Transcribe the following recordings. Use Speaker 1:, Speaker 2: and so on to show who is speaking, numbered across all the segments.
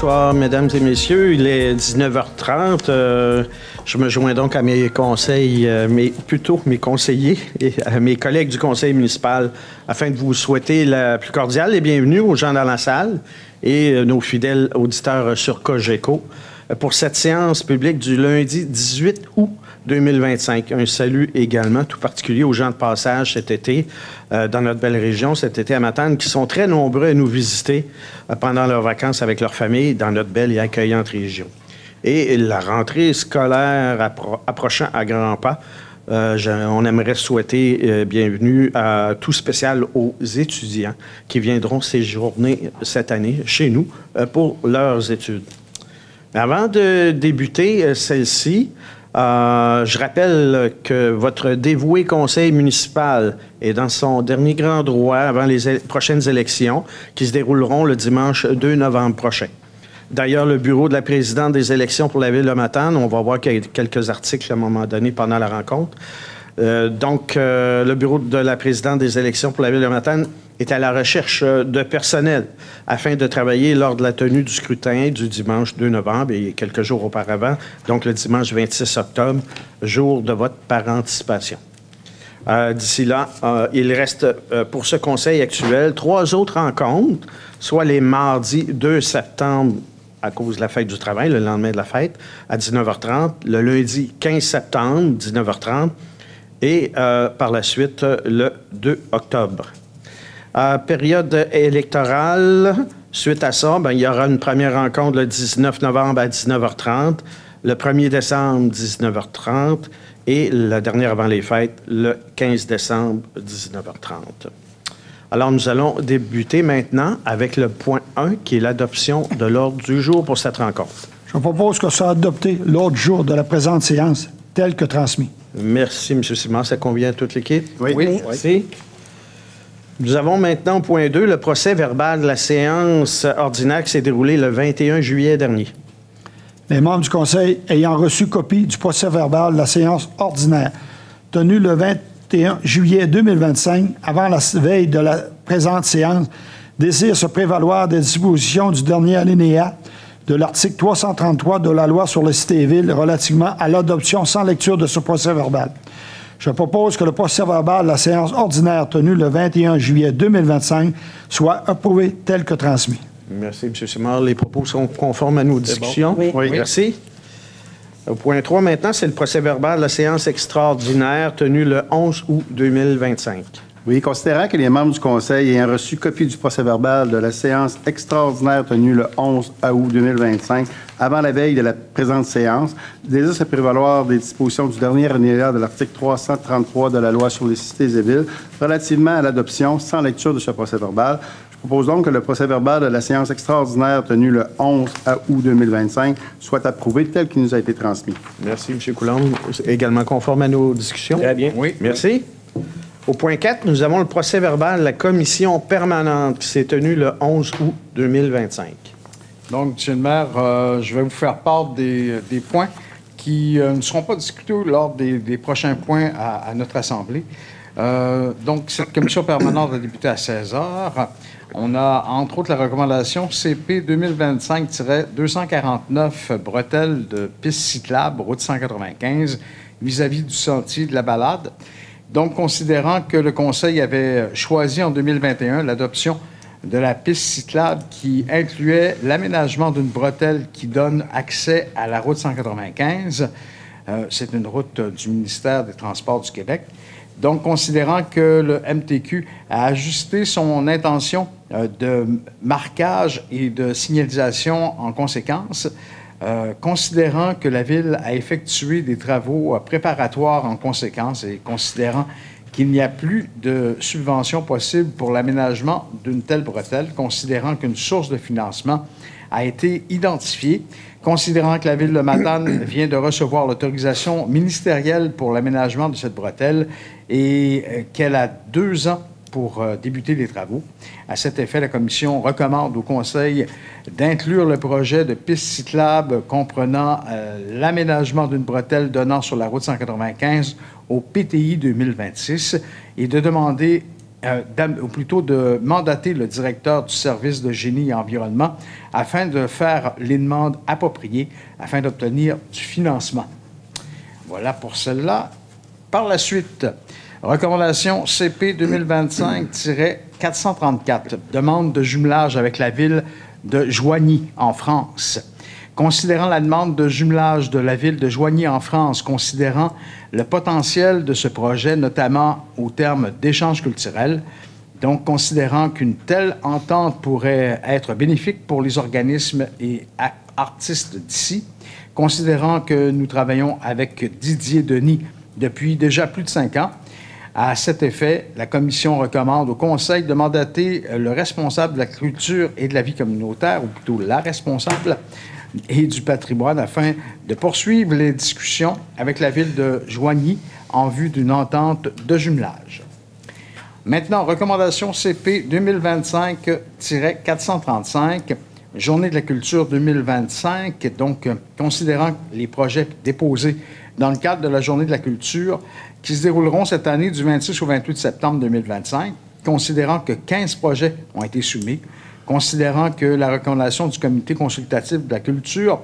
Speaker 1: Bonsoir, mesdames et messieurs. Il est 19h30. Je me joins donc à mes conseils, plutôt mes conseillers et à mes collègues du conseil municipal afin de vous souhaiter la plus cordiale et bienvenue aux gens dans la salle et nos fidèles auditeurs sur Cogeco pour cette séance publique du lundi 18 août 2025. Un salut également tout particulier aux gens de passage cet été dans notre belle région, cet été à Matane, qui sont très nombreux à nous visiter pendant leurs vacances avec leur famille dans notre belle et accueillante région. Et la rentrée scolaire approchant à grands pas, on aimerait souhaiter bienvenue à tout spécial aux étudiants qui viendront séjourner cette année chez nous pour leurs études. Mais avant de débuter celle-ci, je rappelle que votre dévoué conseil municipal est dans son dernier grand droit avant les prochaines élections qui se dérouleront le dimanche 2 novembre prochain. D'ailleurs, le bureau de la présidente des élections pour la ville de Matane, on va voir qu'il y a quelques articles à un moment donné pendant la rencontre. Le bureau de la présidente des élections pour la ville de Matane est à la recherche de personnel afin de travailler lors de la tenue du scrutin du dimanche 2 novembre et quelques jours auparavant, donc le dimanche 26 octobre, jour de vote par anticipation. D'ici là, il reste pour ce conseil actuel 3 autres rencontres, soit les mardis 2 septembre à cause de la fête du travail, le lendemain de la fête, à 19h30, le lundi 15 septembre, 19h30, et par la suite, le 2 octobre. Période électorale, suite à ça, il y aura une première rencontre le 19 novembre à 19h30, le 1er décembre, 19h30, et la dernière avant les fêtes, le 15 décembre, 19h30. Alors, nous allons débuter maintenant avec le point 1, qui est l'adoption de l'ordre du jour pour cette rencontre.
Speaker 2: Je propose que soit adopté l'ordre du jour de la présente séance, tel que transmis.
Speaker 1: Merci, M. Simard. Ça convient à toute l'équipe?
Speaker 3: Oui.
Speaker 1: Merci. Nous avons maintenant au point 2 le procès verbal de la séance ordinaire qui s'est déroulée le 21 juillet dernier.
Speaker 2: Les membres du Conseil ayant reçu copie du procès verbal de la séance ordinaire tenue le 21 juillet 2025, avant la veille de la présente séance, désirent se prévaloir des dispositions du dernier alinéa de l'article 333 de la loi sur les cités et villes relativement à l'adoption sans lecture de ce procès verbal. Je propose que le procès verbal de la séance ordinaire tenue le 21 juillet 2025 soit approuvé tel que transmis.
Speaker 1: Merci, M. Simard. Les propos sont conformes à nos discussions.
Speaker 3: Bon. Oui.
Speaker 1: Merci. Au point 3, maintenant, c'est le procès verbal de la séance extraordinaire tenue le 11 août 2025.
Speaker 3: Oui, considérant que les membres du Conseil ayant reçu copie du procès-verbal de la séance extraordinaire tenue le 11 août 2025, avant la veille de la présente séance, désirent se prévaloir des dispositions du dernier alinéa de l'article 333 de la loi sur les cités et villes relativement à l'adoption sans lecture de ce procès-verbal. Je propose donc que le procès-verbal de la séance extraordinaire tenue le 11 août 2025 soit approuvé tel qu'il nous a été transmis.
Speaker 1: Merci, M. Coulombe. Également conforme à nos discussions?
Speaker 4: Très bien.
Speaker 1: Oui. Merci. Au point 4, nous avons le procès-verbal de la commission permanente qui s'est tenue le 11 août 2025.
Speaker 4: Donc, M. le maire, je vais vous faire part des points qui ne seront pas discutés lors des prochains points à notre Assemblée. Donc, cette commission permanente a débuté à 16 heures. On a, entre autres, la recommandation CP 2025-249, bretelles de piste cyclable, route 195, vis-à-vis du sentier de la Balade. Donc, considérant que le Conseil avait choisi en 2021 l'adoption de la piste cyclable qui incluait l'aménagement d'une bretelle qui donne accès à la route 195, c'est une route du ministère des Transports du Québec. Donc, considérant que le MTQ a ajusté son intention de marquage et de signalisation en conséquence, considérant que la Ville a effectué des travaux préparatoires en conséquence et considérant qu'il n'y a plus de subvention possible pour l'aménagement d'une telle bretelle, considérant qu'une source de financement a été identifiée, considérant que la Ville de Matane vient de recevoir l'autorisation ministérielle pour l'aménagement de cette bretelle et qu'elle a 2 ans pour débuter les travaux. À cet effet, la Commission recommande au Conseil d'inclure le projet de piste cyclable comprenant l'aménagement d'une bretelle donnant sur la route 195 au PTI 2026 et de demander ou plutôt de mandater le directeur du service de génie et environnement afin de faire les demandes appropriées afin d'obtenir du financement. Voilà pour celle-là. Par la suite, recommandation CP 2025-434, demande de jumelage avec la ville de Joigny, en France. Considérant la demande de jumelage de la ville de Joigny en France, considérant le potentiel de ce projet, notamment au terme d'échanges culturels, donc considérant qu'une telle entente pourrait être bénéfique pour les organismes et artistes d'ici, considérant que nous travaillons avec Didier Denis depuis déjà plus de 5 ans, à cet effet, la Commission recommande au Conseil de mandater le responsable de la culture et de la vie communautaire, ou plutôt la responsable, et du patrimoine afin de poursuivre les discussions avec la ville de Joigny en vue d'une entente de jumelage. Maintenant, recommandation CP 2025-435, Journée de la culture 2025, donc considérant les projets déposés dans le cadre de la Journée de la culture qui se dérouleront cette année du 26 au 28 septembre 2025, considérant que 15 projets ont été soumis, considérant que la recommandation du Comité consultatif de la culture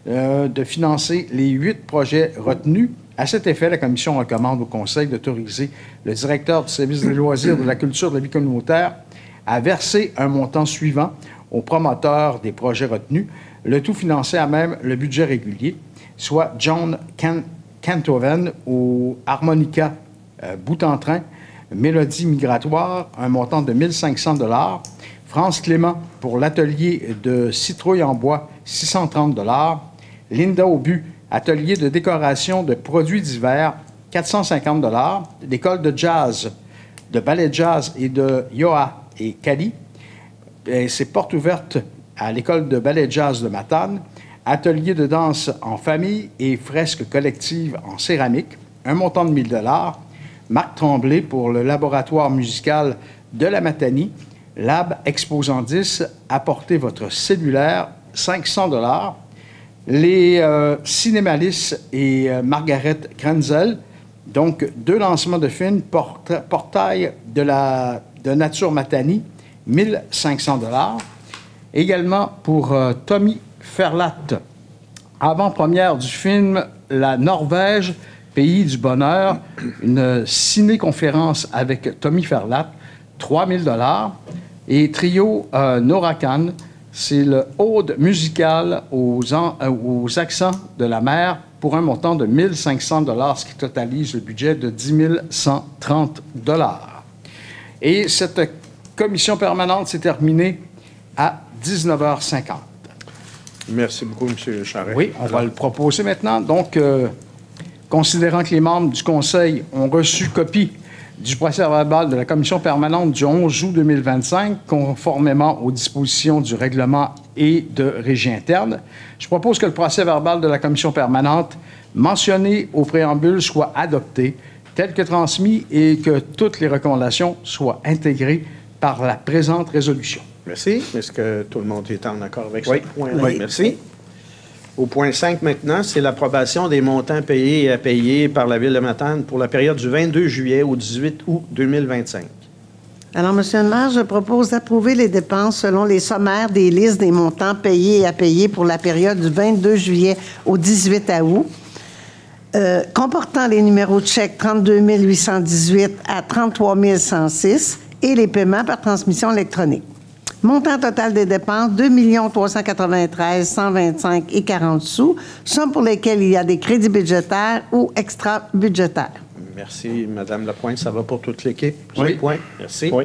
Speaker 4: de financer les 8 projets retenus. À cet effet, la Commission recommande au Conseil d'autoriser le directeur du service des loisirs, de la culture et de la vie communautaire à verser un montant suivant aux promoteurs des projets retenus, le tout financé à même le budget régulier, soit John Canthoven au harmonica bout-en-train, Mélodie migratoire, un montant de 1 500 $, France Clément pour l'atelier de citrouille en bois, 630 $, Linda Aubu, atelier de décoration de produits divers, 450 $, l'école de jazz, de ballet jazz et de Yoa et Kali, c'est porte ouverte à l'école de ballet jazz de Matane, atelier de danse en famille et fresques collectives en céramique, un montant de 1 000 $, Marc Tremblay pour le laboratoire musical de la Matanie, Lab Exposant 10, apportez votre cellulaire, 500 $, les Cinémalis et Margaret Krenzel, donc 2 lancements de films, Portail de Nature Matanie, 1 500 $. Également pour Tommy Ferlat, avant-première du film La Norvège, pays du bonheur, une ciné-conférence avec Tommy Ferlat, 3 000 $. Et trio Norakan, c'est le ode musical aux accents de la mer pour un montant de 1 500 $, ce qui totalise le budget de 10 130 $. Et cette commission permanente s'est terminée à 19h50.
Speaker 1: Merci beaucoup, M. Charest.
Speaker 4: Oui, on va le proposer maintenant. Donc, considérant que les membres du Conseil ont reçu copie du procès-verbal de la commission permanente du 11 août 2025, conformément aux dispositions du règlement et de régie interne, je propose que le procès-verbal de la commission permanente mentionné au préambule soit adopté, tel que transmis, et que toutes les recommandations soient intégrées par la présente résolution.
Speaker 1: Merci. Est-ce que tout le monde est en accord avec
Speaker 4: Oui.
Speaker 1: ce point-là?
Speaker 4: Oui.
Speaker 1: Merci. Au point 5 maintenant, c'est l'approbation des montants payés et à payer par la Ville de Matane pour la période du 22 juillet au 18 août 2025.
Speaker 5: Alors, Monsieur le maire, je propose d'approuver les dépenses selon les sommaires des listes des montants payés et à payer pour la période du 22 juillet au 18 août, comportant les numéros de chèque 32 818 à 33 106 et les paiements par transmission électronique. Montant total des dépenses, 2 393 125 et 40 sous, somme pour lesquelles il y a des crédits budgétaires ou extra-budgétaires.
Speaker 1: Merci, Mme Lapointe. Ça va pour toute l'équipe?
Speaker 4: Oui.
Speaker 1: Point. Merci.
Speaker 3: Oui.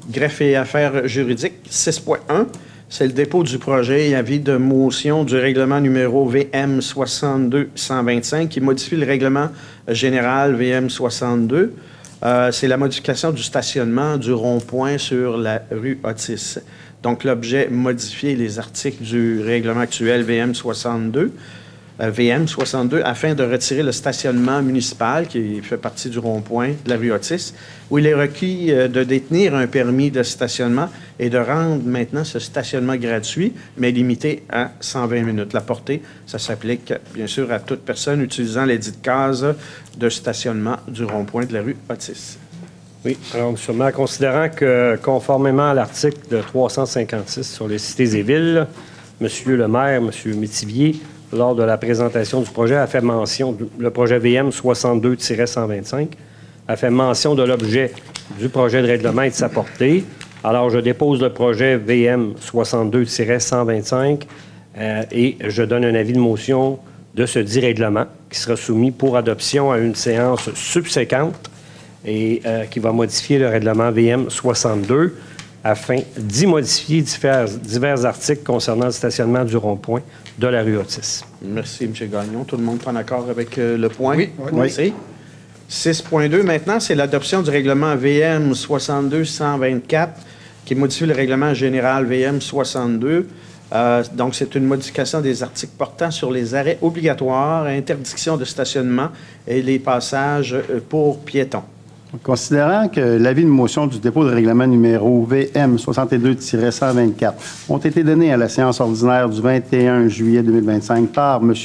Speaker 1: Greffe et affaires juridiques, 6.1. C'est le dépôt du projet et avis de motion du règlement numéro VM 62-125 qui modifie le règlement général VM 62. C'est la modification du stationnement du rond-point sur la rue Otis. Donc, l'objet modifier les articles du règlement actuel VM 62 afin de retirer le stationnement municipal qui fait partie du rond-point de la rue Otis, où il est requis de détenir un permis de stationnement et de rendre maintenant ce stationnement gratuit, mais limité à 120 minutes. La portée, ça s'applique bien sûr à toute personne utilisant les dites cases de stationnement du rond-point de la rue Otis.
Speaker 6: Oui. Alors, M. le maire, considérant que, conformément à l'article 356 sur les cités et villes, M. le maire, M. Métivier, lors de la présentation du projet, a fait mention, le projet VM 62-125, a fait mention de l'objet du projet de règlement et de sa portée. Alors, je dépose le projet VM 62-125 et je donne un avis de motion de ce dit règlement qui sera soumis pour adoption à une séance subséquente et qui va modifier le règlement VM 62 afin d'y modifier divers articles concernant le stationnement du rond-point de la rue Otis.
Speaker 1: Merci, M. Gagnon. Tout le monde prend accord avec le point?
Speaker 4: Oui.
Speaker 1: Merci. 6.2, maintenant, c'est l'adoption du règlement VM 62-124 qui modifie le règlement général VM 62. Donc, c'est une modification des articles portant sur les arrêts obligatoires, interdiction de stationnement et les passages pour piétons.
Speaker 3: Considérant que l'avis de motion du dépôt de règlement numéro VM 62-124 ont été donnés à la séance ordinaire du 21 juillet 2025 par M.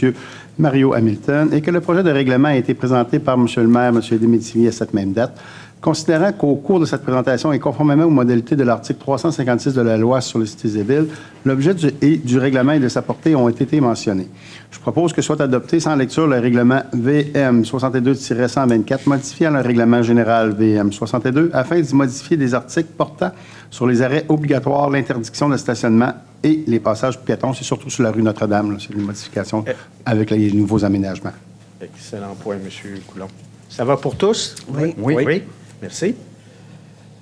Speaker 3: Mario Hamilton et que le projet de règlement a été présenté par M. le maire, M. Desmétivier à cette même date, considérant qu'au cours de cette présentation et conformément aux modalités de l'article 356 de la loi sur les cités et villes, l'objet du règlement et de sa portée ont été mentionnés. Je propose que soit adopté sans lecture le règlement VM 62-124 modifiant le règlement général VM 62 afin d'y modifier des articles portant sur les arrêts obligatoires, l'interdiction de stationnement et les passages piétons. C'est surtout sur la rue Notre-Dame. C'est une modification avec les nouveaux aménagements.
Speaker 1: Excellent point, M. Coulon. Ça va pour tous?
Speaker 5: Oui.
Speaker 1: Oui. Merci.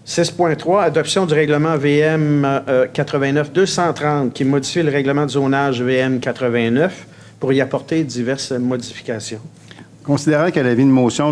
Speaker 1: 6.3, adoption du règlement VM 89-230 qui modifie le règlement de zonage VM 89 pour y apporter diverses modifications.
Speaker 3: Considérant que l'avis de motion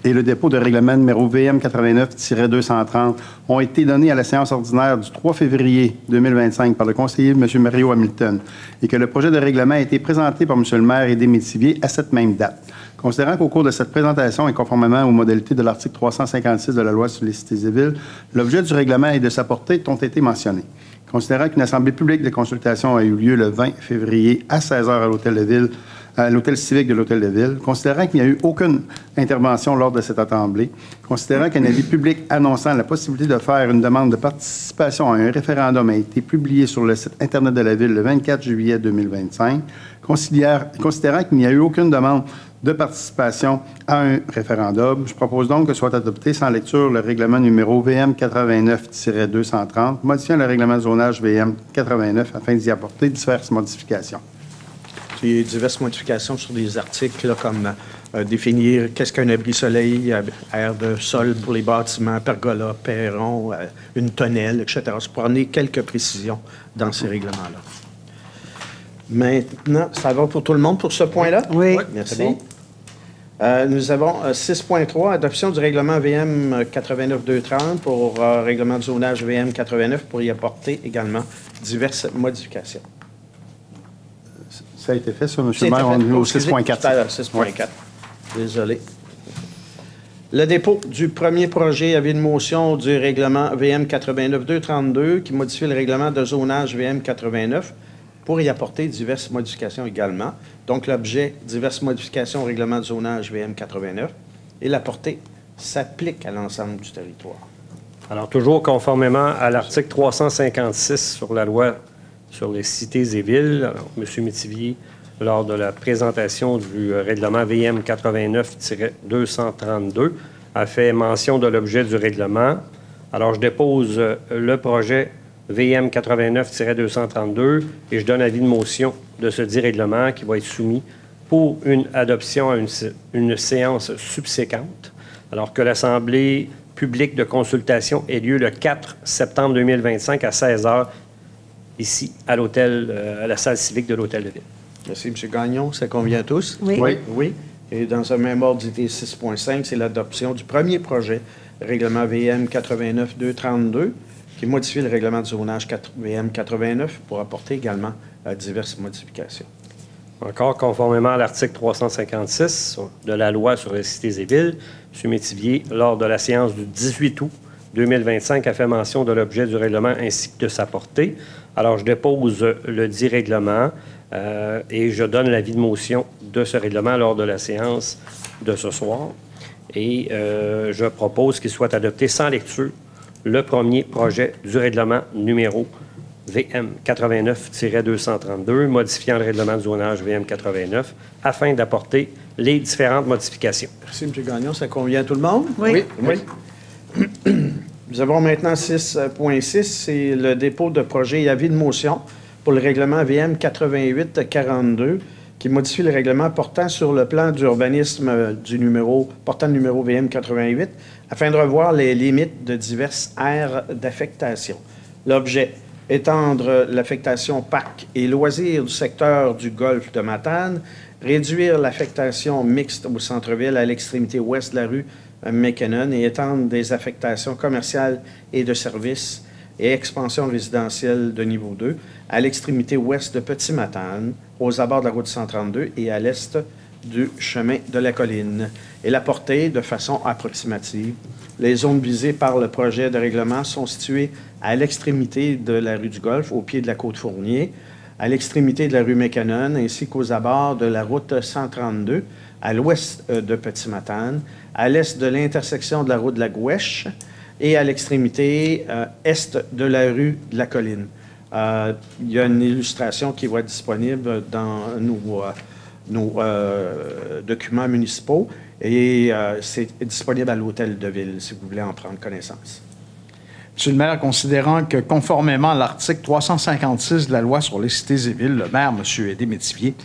Speaker 3: et le dépôt de règlement numéro VM 89-230 ont été donnés à la séance ordinaire du 3 février 2025 par le conseiller M. Mario Hamilton et que le projet de règlement a été présenté par M. le maire et Desmétivier à cette même date. Considérant qu'au cours de cette présentation et conformément aux modalités de l'article 356 de la loi sur les cités et villes, l'objet du règlement et de sa portée ont été mentionnés. Considérant qu'une assemblée publique de consultation a eu lieu le 20 février à 16h à l'Hôtel de Ville, à l'Hôtel civique de l'Hôtel de Ville, considérant qu'il n'y a eu aucune intervention lors de cette assemblée, considérant qu'un avis public annonçant la possibilité de faire une demande de participation à un référendum a été publié sur le site Internet de la Ville le 24 juillet 2025, considérant qu'il n'y a eu aucune demande de participation à un référendum, je propose donc que soit adopté sans lecture le règlement numéro VM 89-230, modifiant le règlement de zonage VM 89 afin d'y apporter diverses modifications.
Speaker 1: Il y a diverses modifications sur des articles là, comme définir qu'est-ce qu'un abri-soleil, aire de sol pour les bâtiments, pergola, perron, une tonnelle, etc. C'est pour amener quelques précisions dans ces règlements-là. Maintenant, ça va pour tout le monde pour ce point-là?
Speaker 5: Oui.
Speaker 1: Merci.
Speaker 6: Bon.
Speaker 1: Nous avons 6.3, adoption du règlement VM 89-230 pour règlement de zonage VM 89 pour y apporter également diverses modifications.
Speaker 3: Ça a été fait, ça, M. le maire, on est au 6.4.
Speaker 1: 6.4. Désolé. Le dépôt du premier projet avis de motion du règlement VM 89-232 qui modifie le règlement de zonage VM 89 pour y apporter diverses modifications également. Donc, l'objet, diverses modifications au règlement de zonage VM 89 et la portée s'applique à l'ensemble du territoire.
Speaker 6: Alors, toujours conformément à l'article 356 sur la loi sur les cités et villes, alors, M. Métivier, lors de la présentation du règlement VM 89-232, a fait mention de l'objet du règlement. Alors, je dépose le projet VM 89-232 et je donne avis de motion de ce dit règlement qui va être soumis pour une adoption à une séance subséquente, alors que l'Assemblée publique de consultation ait lieu le 4 septembre 2025 à 16h ici à l'hôtel, à la salle civique de l'Hôtel de Ville.
Speaker 1: Merci, M. Gagnon. Ça convient à tous?
Speaker 5: Oui.
Speaker 1: Oui. Et dans ce même ordre d'idée 6.5, c'est l'adoption du premier projet, règlement VM 89-232, qui modifie le règlement de zonage VM 89 pour apporter également diverses modifications.
Speaker 6: Encore conformément à l'article 356 de la loi sur les cités et villes, M. Métivier, lors de la séance du 18 août 2025, a fait mention de l'objet du règlement ainsi que de sa portée. Alors, je dépose le dit règlement et je donne l'avis de motion de ce règlement lors de la séance de ce soir. Et je propose qu'il soit adopté sans lecture le premier projet du règlement numéro VM 89-232, modifiant le règlement de zonage VM 89, afin d'apporter les différentes modifications.
Speaker 1: Merci, M. Gagnon. Ça convient à tout le monde?
Speaker 5: Oui.
Speaker 1: Nous avons maintenant 6.6, c'est le dépôt de projet et avis de motion pour le règlement VM 88-42, qui modifie le règlement portant sur le plan d'urbanisme portant le numéro VM 88, afin de revoir les limites de diverses aires d'affectation. L'objet, étendre l'affectation parcs et loisirs du secteur du golfe de Matane, réduire l'affectation mixte au centre-ville à l'extrémité ouest de la rue McKinnon et étendre des affectations commerciales et de services et expansion résidentielle de niveau 2 à l'extrémité ouest de Petit-Matane, aux abords de la route 132 et à l'est du chemin de la colline, et la portée de façon approximative. Les zones visées par le projet de règlement sont situées à l'extrémité de la rue du Golfe, au pied de la côte Fournier, à l'extrémité de la rue McKinnon, ainsi qu'aux abords de la route 132, à l'ouest de Petit-Matane, à l'est de l'intersection de la route de la Gouèche et à l'extrémité est de la rue de la Colline. Il y a une illustration qui va être disponible dans nos documents municipaux et c'est disponible à l'hôtel de ville si vous voulez en prendre connaissance.
Speaker 4: Monsieur le maire, considérant que conformément à l'article 356 de la loi sur les cités et villes, le maire, M. Aidé Métivier,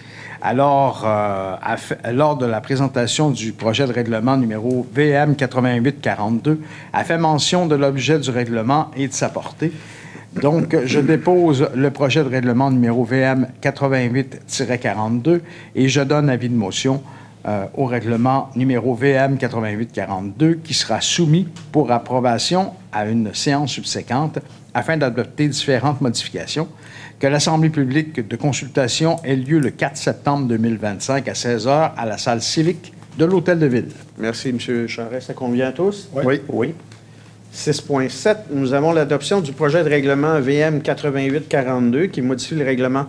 Speaker 4: lors de la présentation du projet de règlement numéro VM 88-42, a fait mention de l'objet du règlement et de sa portée. Donc, je dépose le projet de règlement numéro VM 88-42 et je donne avis de motion au règlement numéro VM 88-42 qui sera soumis pour approbation à une séance subséquente afin d'adopter différentes modifications. Que l'Assemblée publique de consultation ait lieu le 4 septembre 2025 à 16h à la salle civique de l'Hôtel de Ville.
Speaker 1: Merci, M. Charest. Ça convient à tous?
Speaker 3: Oui.
Speaker 1: 6.7, nous avons l'adoption du projet de règlement VM 88-42 qui modifie le règlement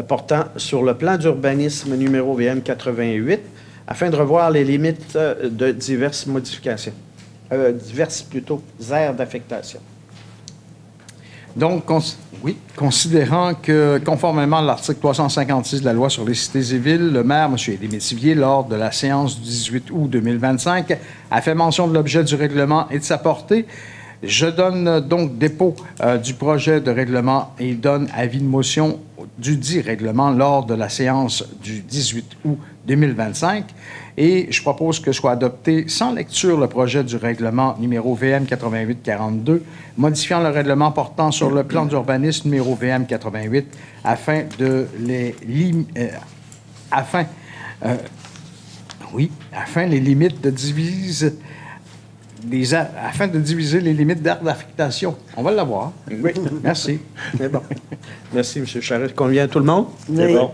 Speaker 1: portant sur le plan d'urbanisme numéro VM 88 afin de revoir les limites de diverses modifications, aires d'affectation.
Speaker 4: Donc, considérant que, conformément à l'article 356 de la loi sur les cités et villes, le maire, M. Aidé Métivier, lors de la séance du 18 août 2025, a fait mention de l'objet du règlement et de sa portée. Je donne donc dépôt du projet de règlement et donne avis de motion du dit règlement lors de la séance du 18 août 2025. Et je propose que soit adopté sans lecture le projet du règlement numéro VM 88-42, modifiant le règlement portant sur le plan d'urbanisme numéro VM 88 afin les limites de diviser les limites d'aires d'affectation. On va l'avoir.
Speaker 1: Oui.
Speaker 4: Merci.
Speaker 1: C'est bon. Merci, M. Charest. Convient à tout le monde?
Speaker 5: Oui.
Speaker 1: C'est bon.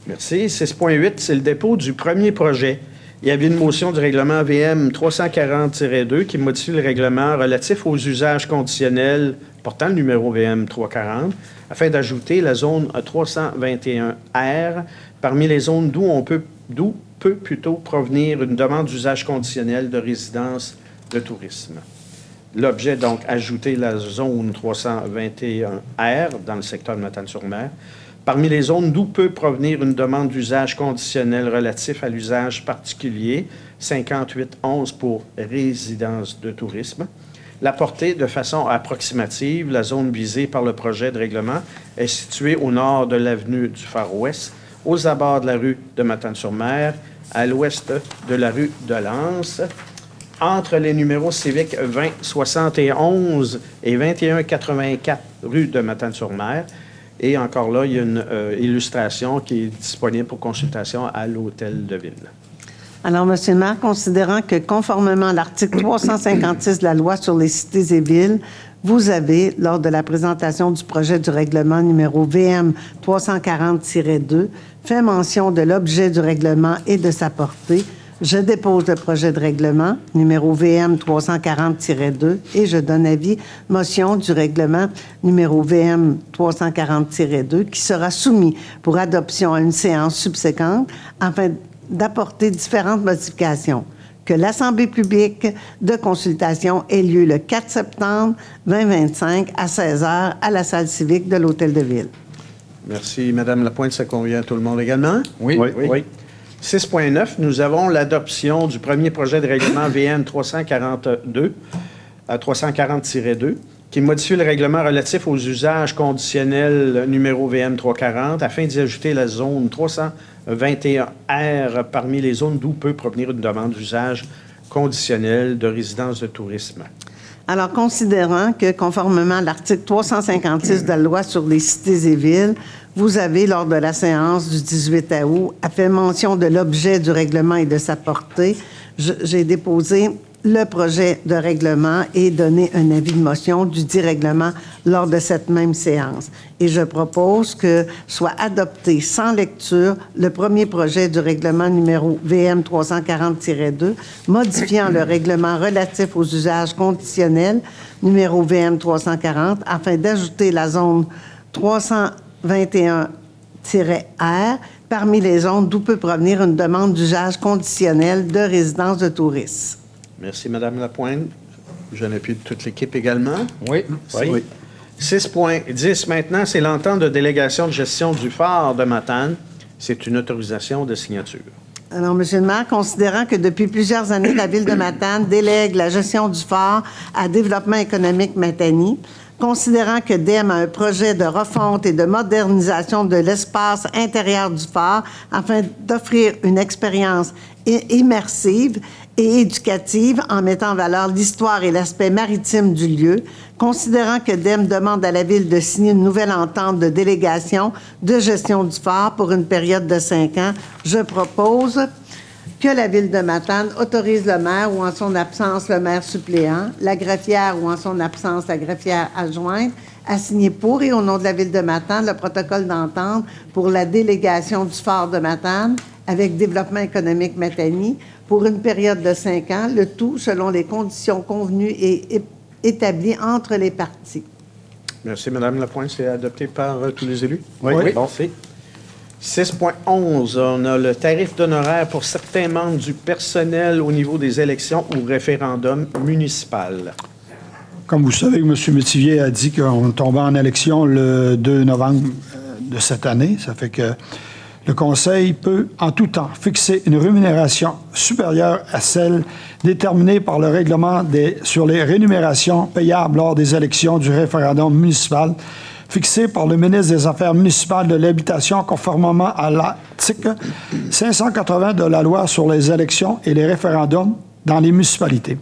Speaker 1: Merci. 6.8, c'est le dépôt du premier projet. Il y avait une motion du règlement VM 340-2 qui modifie le règlement relatif aux usages conditionnels portant le numéro VM 340 afin d'ajouter la zone 321R parmi les zones d'où peut plutôt provenir une demande d'usage conditionnel de résidence de tourisme. L'objet, donc, ajouter la zone 321R dans le secteur de Matane-sur-Mer parmi les zones d'où peut provenir une demande d'usage conditionnel relatif à l'usage particulier, 5811 pour résidence de tourisme. La portée de façon approximative, la zone visée par le projet de règlement est située au nord de l'avenue du Far West, aux abords de la rue de Matane-sur-Mer, à l'ouest de la rue de Lens, entre les numéros civiques 2071 et 2184 rue de Matane-sur-Mer. Et encore là, il y a une illustration qui est disponible pour consultation à l'Hôtel de Ville.
Speaker 5: Alors, M. le maire, considérant que conformément à l'article 356 de la loi sur les cités et villes, vous avez, lors de la présentation du projet du règlement numéro VM 340-2, fait mention de l'objet du règlement et de sa portée. Je dépose le projet de règlement numéro VM 340-2 et je donne avis motion du règlement numéro VM 340-2 qui sera soumis pour adoption à une séance subséquente afin d'apporter différentes modifications. que l'Assemblée publique de consultation ait lieu le 4 septembre 2025 à 16h à la salle civique de l'Hôtel de Ville.
Speaker 1: Merci, Madame Lapointe. Ça convient à tout le monde également?
Speaker 4: Oui.
Speaker 1: Oui. 6.9, nous avons l'adoption du premier projet de règlement VM 342 à 340-2 qui modifie le règlement relatif aux usages conditionnels numéro VM 340 afin d'y ajouter la zone 321R parmi les zones d'où peut provenir une demande d'usage conditionnel de résidence de tourisme.
Speaker 5: Alors, considérant que, conformément à l'article 356 de la loi sur les cités et villes, vous avez, lors de la séance du 18 août, fait mention de l'objet du règlement et de sa portée. J'ai déposé le projet de règlement et donné un avis de motion du dit règlement lors de cette même séance. Et je propose que soit adopté sans lecture le premier projet du règlement numéro VM 340-2, modifiant le règlement relatif aux usages conditionnels numéro VM 340 afin d'ajouter la zone 321-R parmi les zones d'où peut provenir une demande d'usage conditionnel de résidence de tourisme.
Speaker 1: Merci, Madame Lapointe. Je n'appuie de toute l'équipe également.
Speaker 4: Oui.
Speaker 1: 6.10 maintenant, c'est l'entente de délégation de gestion du phare de Matane. C'est une autorisation de signature.
Speaker 5: Alors, Monsieur le maire, considérant que depuis plusieurs années, la Ville de Matane délègue la gestion du phare à Développement économique Matanie, considérant que DEM a un projet de refonte et de modernisation de l'espace intérieur du phare afin d'offrir une expérience immersive et éducative en mettant en valeur l'histoire et l'aspect maritime du lieu, considérant que DEM demande à la Ville de signer une nouvelle entente de délégation de gestion du phare pour une période de 5 ans, je propose que la Ville de Matane autorise le maire ou en son absence le maire suppléant, la greffière ou en son absence la greffière adjointe, à signer pour et au nom de la Ville de Matane le protocole d'entente pour la délégation du phare de Matane avec Développement économique Matanie pour une période de 5 ans, le tout selon les conditions convenues et établies entre les parties.
Speaker 1: Merci, Madame Lapointe. C'est adopté par tous les élus?
Speaker 3: Oui.
Speaker 1: Bon, c'est 6.11, on a le tarif d'honoraires pour certains membres du personnel au niveau des élections ou référendums municipal.
Speaker 2: Comme vous savez, M. Métivier a dit qu'on tombait en élection le 2 novembre de cette année. Ça fait que le Conseil peut, en tout temps, fixer une rémunération supérieure à celle déterminée par le règlement sur les rémunérations payables lors des élections du référendum municipal, fixé par le ministre des Affaires municipales de l'Habitation conformément à l'article 580 de la loi sur les élections et les référendums dans les municipalités.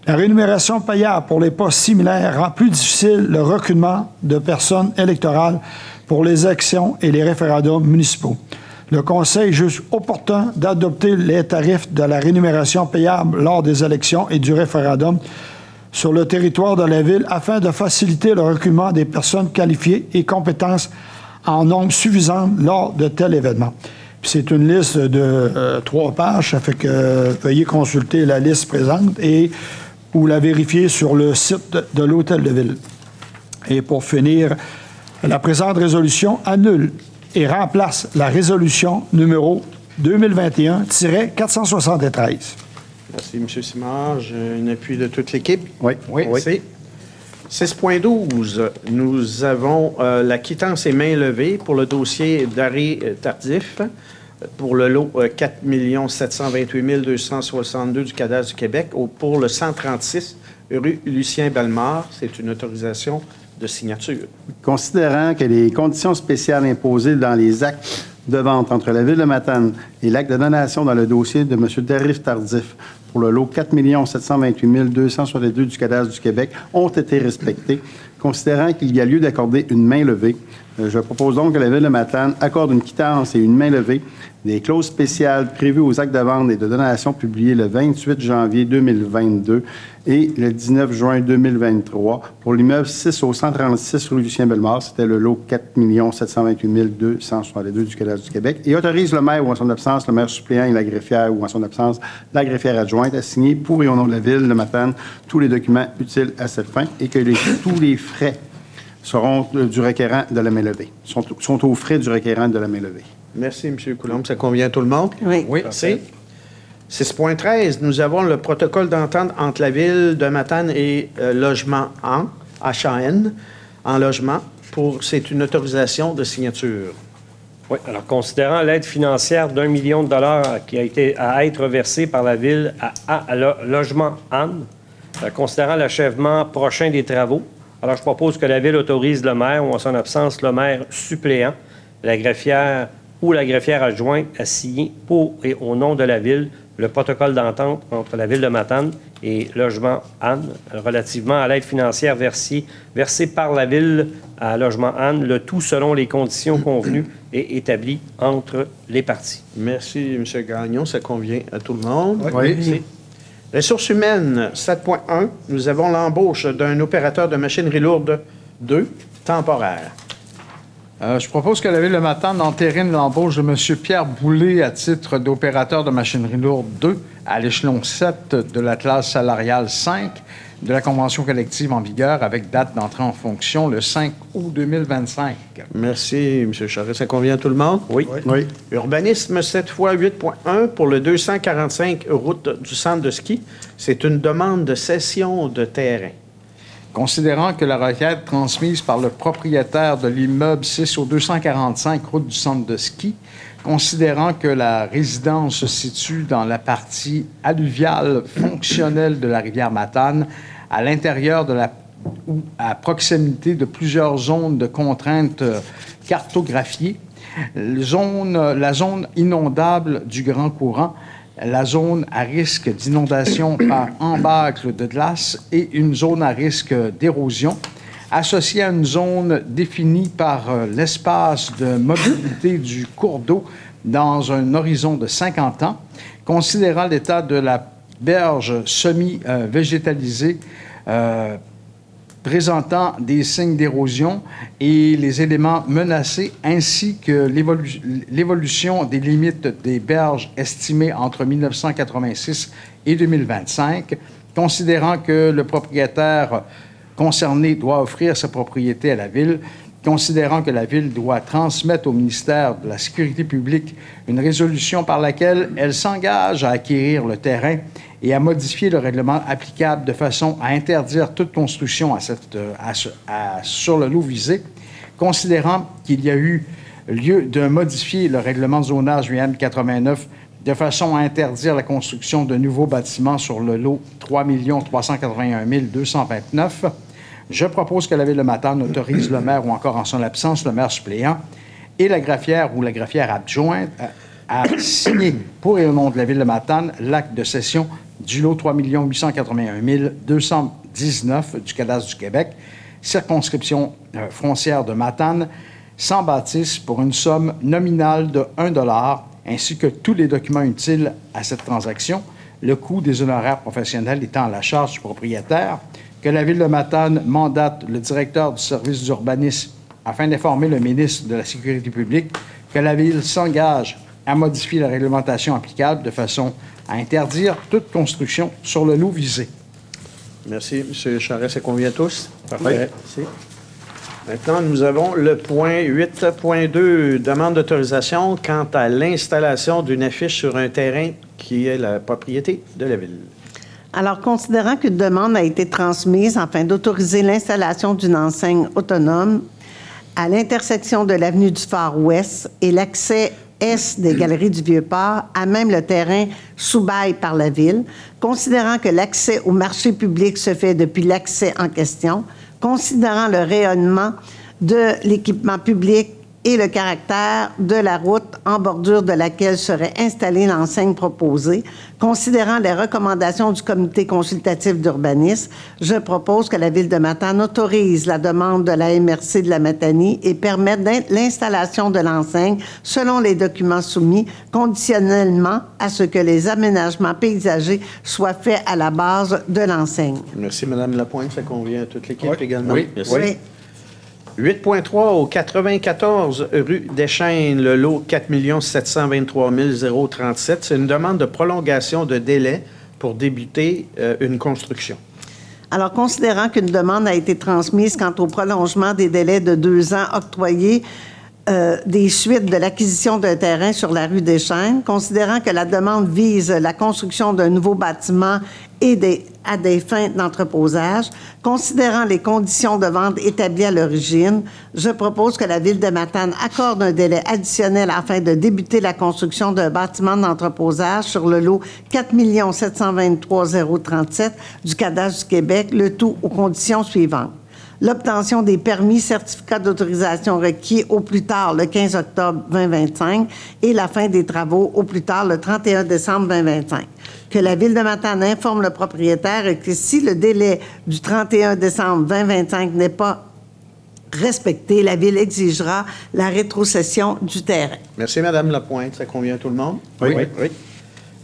Speaker 2: La rémunération payable pour les postes similaires rend plus difficile le recrutement de personnes électorales pour les élections et les référendums municipaux. Le Conseil juge opportun d'adopter les tarifs de la rémunération payable lors des élections et du référendum sur le territoire de la Ville afin de faciliter le recrutement des personnes qualifiées et compétences en nombre suffisant lors de tel événement. Puis c'est une liste de 3 pages, ça fait que veuillez consulter la liste présente ou la vérifier sur le site de l'Hôtel de Ville. Et pour finir, la présente résolution annule et remplace la résolution numéro 2021-473.
Speaker 1: Merci, M. Simard. J'ai un appui de toute l'équipe.
Speaker 3: Oui.
Speaker 1: C'est 6.12. Nous avons la quittance et main levée pour le dossier d'arrêt tardif pour le lot 4 728 262 du cadastre du Québec pour le 136 rue Lucien-Bellemare. C'est une autorisation de signature.
Speaker 3: Considérant que les conditions spéciales imposées dans les actes de vente entre la Ville de Matane et l'acte de donation dans le dossier de M. Darif Tardif pour le lot 4 728 262 du cadastre du Québec ont été respectés. Considérant qu'il y a lieu d'accorder une main levée, je propose donc que la Ville de Matane accorde une quittance et une main levée des clauses spéciales prévues aux actes de vente et de donation publiés le 28 janvier 2022 et le 19 juin 2023 pour l'immeuble 6 au 136 rue Lucien-Bellemare. C'était le lot 4 728 262 du cadastre du Québec et autorise le maire ou en son absence, le maire suppléant et la greffière ou en son absence, la greffière adjointe à signer pour et au nom de la Ville de Matane tous les documents utiles à cette fin et que tous les frais seront du requérant de la main levée, sont aux frais du requérant de la main levée.
Speaker 1: Merci, M. Coulombe. Ça convient à tout le monde?
Speaker 5: Oui.
Speaker 1: Merci. 6.13, nous avons le protocole d'entente entre la Ville de Matane et Logement HAN, en logement. C'est une autorisation de signature.
Speaker 6: Oui, alors considérant l'aide financière d'1 million de dollars qui a été à être versée par la Ville à Logement Anne, considérant l'achèvement prochain des travaux, alors je propose que la Ville autorise le maire ou en son absence le maire suppléant, la greffière ou la greffière adjointe à signer pour et au nom de la Ville le protocole d'entente entre la Ville de Matane et Logement Anne relativement à l'aide financière versée par la Ville à Logement Anne, le tout selon les conditions convenues et établies entre les parties.
Speaker 1: Merci, M. Gagnon. Ça convient à tout le monde.
Speaker 3: Oui.
Speaker 1: Merci. Ressources humaines, 7.1, nous avons l'embauche d'un opérateur de machinerie lourde 2, temporaire.
Speaker 4: Je propose que la Ville de Matane entérine l'embauche de M. Pierre Boulay à titre d'opérateur de machinerie lourde 2 à l'échelon 7 de la classe salariale 5 de la convention collective en vigueur avec date d'entrée en fonction le 5 août 2025.
Speaker 1: Merci, M. Charest. Ça convient à tout le monde?
Speaker 6: Oui.
Speaker 3: Oui.
Speaker 1: Urbanisme, 7 fois 8.1 pour le 245 route du centre de ski. C'est une demande de cession de terrain.
Speaker 4: Considérant que la requête transmise par le propriétaire de l'immeuble 6 au 245 route du centre de ski, considérant que la résidence se situe dans la partie alluviale fonctionnelle de la rivière Matane, à l'intérieur de ou à proximité de plusieurs zones de contraintes cartographiées, la zone inondable du Grand Courant, la zone à risque d'inondation par embâcle de glace et une zone à risque d'érosion, associée à une zone définie par l'espace de mobilité du cours d'eau dans un horizon de 50 ans, considérant l'état de la berge semi-végétalisée présentant des signes d'érosion et les éléments menacés, ainsi que l'évolution des limites des berges estimées entre 1986 et 2025, considérant que le propriétaire concerné doit offrir sa propriété à la Ville, considérant que la Ville doit transmettre au ministère de la Sécurité publique une résolution par laquelle elle s'engage à acquérir le terrain et à modifier le règlement applicable de façon à interdire toute construction sur le lot visé, considérant qu'il y a eu lieu de modifier le règlement de zonage UM 89 de façon à interdire la construction de nouveaux bâtiments sur le lot 3 381 229, je propose que la Ville de Matane autorise le maire ou encore en son absence le maire suppléant et la greffière ou la greffière adjointe à signer pour et au nom de la Ville de Matane l'acte de cession du lot 3 881 219 du cadastre du Québec, circonscription foncière de Matane, sans bâtisse pour une somme nominale de 1 $, ainsi que tous les documents utiles à cette transaction, le coût des honoraires professionnels étant à la charge du propriétaire, que la Ville de Matane mandate le directeur du service d'urbanisme afin d'informer le ministre de la Sécurité publique que la Ville s'engage à modifier la réglementation applicable de façon à interdire toute construction sur le lot visé.
Speaker 1: Merci, M. Charest. Ça convient à tous?
Speaker 6: Parfait.
Speaker 1: Merci. Maintenant, nous avons le point 8.2, demande d'autorisation quant à l'installation d'une affiche sur un terrain qui est la propriété de la Ville.
Speaker 5: Alors, considérant qu'une demande a été transmise afin d'autoriser l'installation d'une enseigne autonome à l'intersection de l'avenue du Far Ouest et l'accès est des Galeries du Vieux-Port, à même le terrain sous bail par la Ville, considérant que l'accès au marché public se fait depuis l'accès en question, considérant le rayonnement de l'équipement public et le caractère de la route en bordure de laquelle serait installée l'enseigne proposée, considérant les recommandations du comité consultatif d'urbanisme, je propose que la Ville de Matane autorise la demande de la MRC de la Matanie et permette l'installation de l'enseigne selon les documents soumis, conditionnellement à ce que les aménagements paysagers soient faits à la base de l'enseigne.
Speaker 1: Merci, Mme Lapointe. Ça convient à toute l'équipe également.
Speaker 4: Oui.
Speaker 1: Merci.
Speaker 5: Oui.
Speaker 1: 8.3 au 94 rue Deschênes, le lot 4 723 037. C'est une demande de prolongation de délai pour débuter une construction.
Speaker 5: Alors, considérant qu'une demande a été transmise quant au prolongement des délais de 2 ans octroyés des suites de l'acquisition d'un terrain sur la rue des Chênes, considérant que la demande vise la construction d'un nouveau bâtiment et à des fins d'entreposage, considérant les conditions de vente établies à l'origine, je propose que la Ville de Matane accorde un délai additionnel afin de débuter la construction d'un bâtiment d'entreposage sur le lot 4 723 037 du Cadastre du Québec, le tout aux conditions suivantes. L'obtention des permis, certificats d'autorisation requis au plus tard le 15 octobre 2025 et la fin des travaux au plus tard le 31 décembre 2025. Que la Ville de Matane informe le propriétaire et que si le délai du 31 décembre 2025 n'est pas respecté, la Ville exigera la rétrocession du terrain.
Speaker 1: Merci, Mme Lapointe. Ça convient à tout le monde?
Speaker 3: Oui.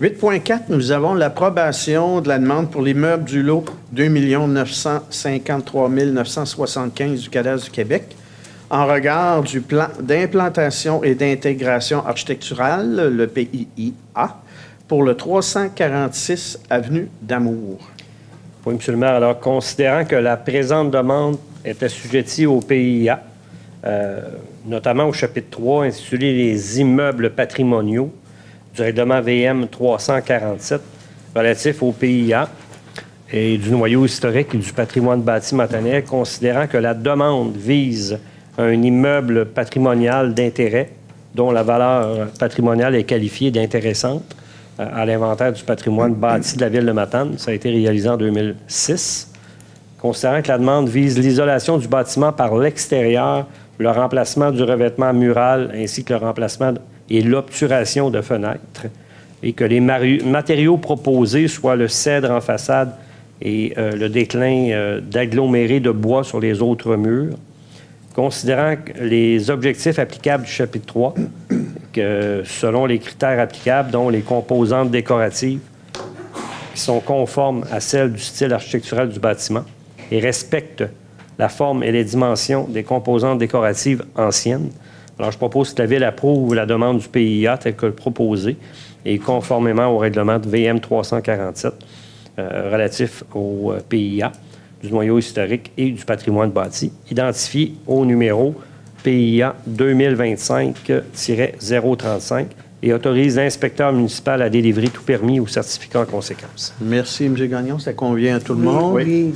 Speaker 1: 8.4, nous avons l'approbation de la demande pour l'immeuble du lot 2 953 975 du Cadastre du Québec en regard du plan d'implantation et d'intégration architecturale, le PIIA, pour le 346 avenue d'Amour.
Speaker 6: Oui, M. le maire. Alors, considérant que la présente demande est assujettie au PIA, notamment au chapitre 3, intitulé « Les immeubles patrimoniaux », du règlement VM 347 relatif au PIA et du noyau historique et du patrimoine bâti matanais, considérant que la demande vise un immeuble patrimonial d'intérêt dont la valeur patrimoniale est qualifiée d'intéressante à l'inventaire du patrimoine bâti de la Ville de Matane. Ça a été réalisé en 2006. Considérant que la demande vise l'isolation du bâtiment par l'extérieur, le remplacement du revêtement mural ainsi que le remplacement et l'obturation de fenêtres, et que les matériaux proposés soient le cèdre en façade et le déclin d'agglomérés de bois sur les autres murs. Considérant que les objectifs applicables du chapitre 3, que selon les critères applicables, dont les composantes décoratives qui sont conformes à celles du style architectural du bâtiment et respectent la forme et les dimensions des composantes décoratives anciennes. Alors, je propose que la Ville approuve la demande du PIA telle que proposée et conformément au règlement de VM 347 relatif au PIA, du noyau historique et du patrimoine bâti, identifié au numéro PIA 2025-035 et autorise l'inspecteur municipal à délivrer tout permis ou certificat en conséquence.
Speaker 1: Merci, M. Gagnon. Ça convient à tout le monde?
Speaker 5: Oui.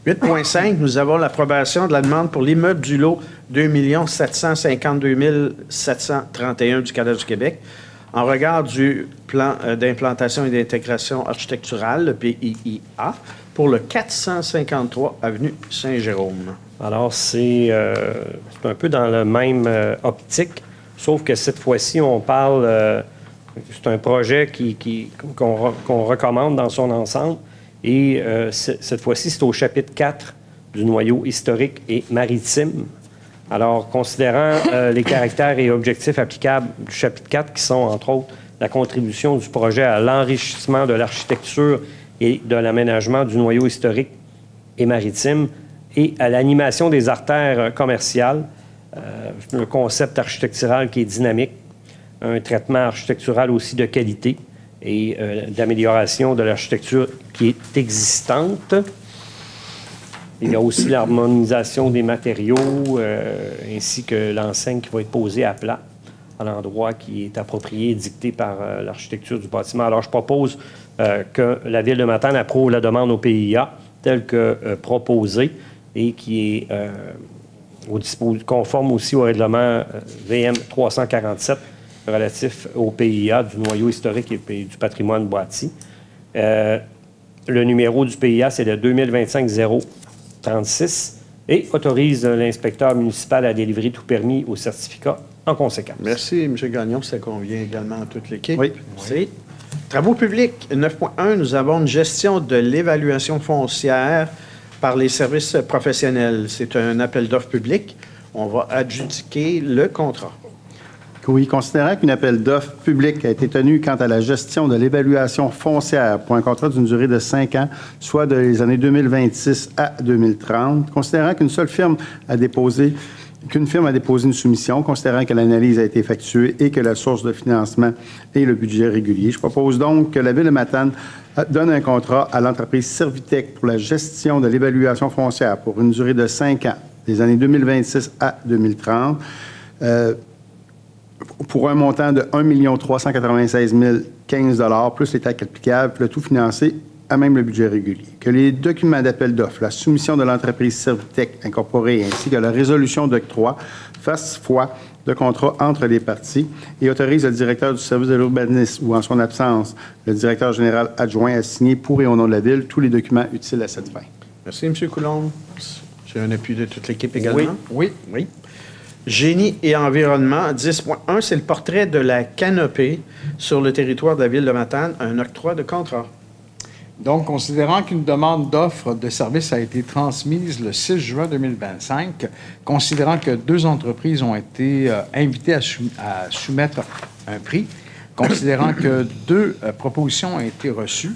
Speaker 1: 8.5, nous avons l'approbation de la demande pour l'immeuble du lot 2 752 731 du Cadastre du Québec en regard du plan d'implantation et d'intégration architecturale, le PIIA, pour le 453 avenue Saint-Jérôme.
Speaker 6: Alors, c'est un peu dans le même optique, sauf que cette fois-ci, on parle... c'est un projet qu'on recommande dans son ensemble. Et cette fois-ci, c'est au chapitre 4 du noyau historique et maritime. Alors, considérant les caractères et objectifs applicables du chapitre 4, qui sont, entre autres, la contribution du projet à l'enrichissement de l'architecture et de l'aménagement du noyau historique et maritime et à l'animation des artères commerciales, un concept architectural qui est dynamique, un traitement architectural aussi de qualité, et d'amélioration de l'architecture qui est existante. Il y a aussi l'harmonisation des matériaux ainsi que l'enseigne qui va être posée à plat à l'endroit qui est approprié, dicté par l'architecture du bâtiment. Alors, je propose que la Ville de Matane approuve la demande au PIA telle que proposée et qui est conforme aussi au règlement VM 347 relatif au PIA du noyau historique et du patrimoine bâti. Le numéro du PIA, c'est le 2025-036 et autorise l'inspecteur municipal à délivrer tout permis au certificat en conséquence.
Speaker 1: Merci, M. Gagnon. Ça convient également à toute l'équipe.
Speaker 3: Oui.
Speaker 1: Merci. Travaux publics, 9.1, nous avons une gestion de l'évaluation foncière par les services professionnels. C'est un appel d'offres public. On va adjudiquer le contrat.
Speaker 3: Oui, considérant qu'un appel d'offres public a été tenu quant à la gestion de l'évaluation foncière pour un contrat d'une durée de 5 ans, soit de les années 2026 à 2030, considérant qu'une firme a déposé une soumission, considérant que l'analyse a été effectuée et que la source de financement est le budget régulier. Je propose donc que la Ville de Matane donne un contrat à l'entreprise Servitec pour la gestion de l'évaluation foncière pour une durée de 5 ans, des années 2026 à 2030, pour un montant de 1 396 015 $ plus les taxes applicables, le tout financé à même le budget régulier. Que les documents d'appel d'offres, la soumission de l'entreprise Servitec Incorporée ainsi que la résolution d'octroi fassent foi de contrat entre les parties et autorise le directeur du service de l'urbanisme ou, en son absence, le directeur général adjoint à signer pour et au nom de la Ville tous les documents utiles à cette fin.
Speaker 1: Merci, M. Coulombe. J'ai un appui de toute l'équipe également.
Speaker 4: Oui.
Speaker 1: Génie et environnement, 10.1, c'est le portrait de la canopée sur le territoire de la Ville de Matane, un octroi de contrat.
Speaker 4: Donc, considérant qu'une demande d'offre de service a été transmise le 6 juin 2025, considérant que 2 entreprises ont été invitées à soumettre un prix, considérant que 2 propositions ont été reçues,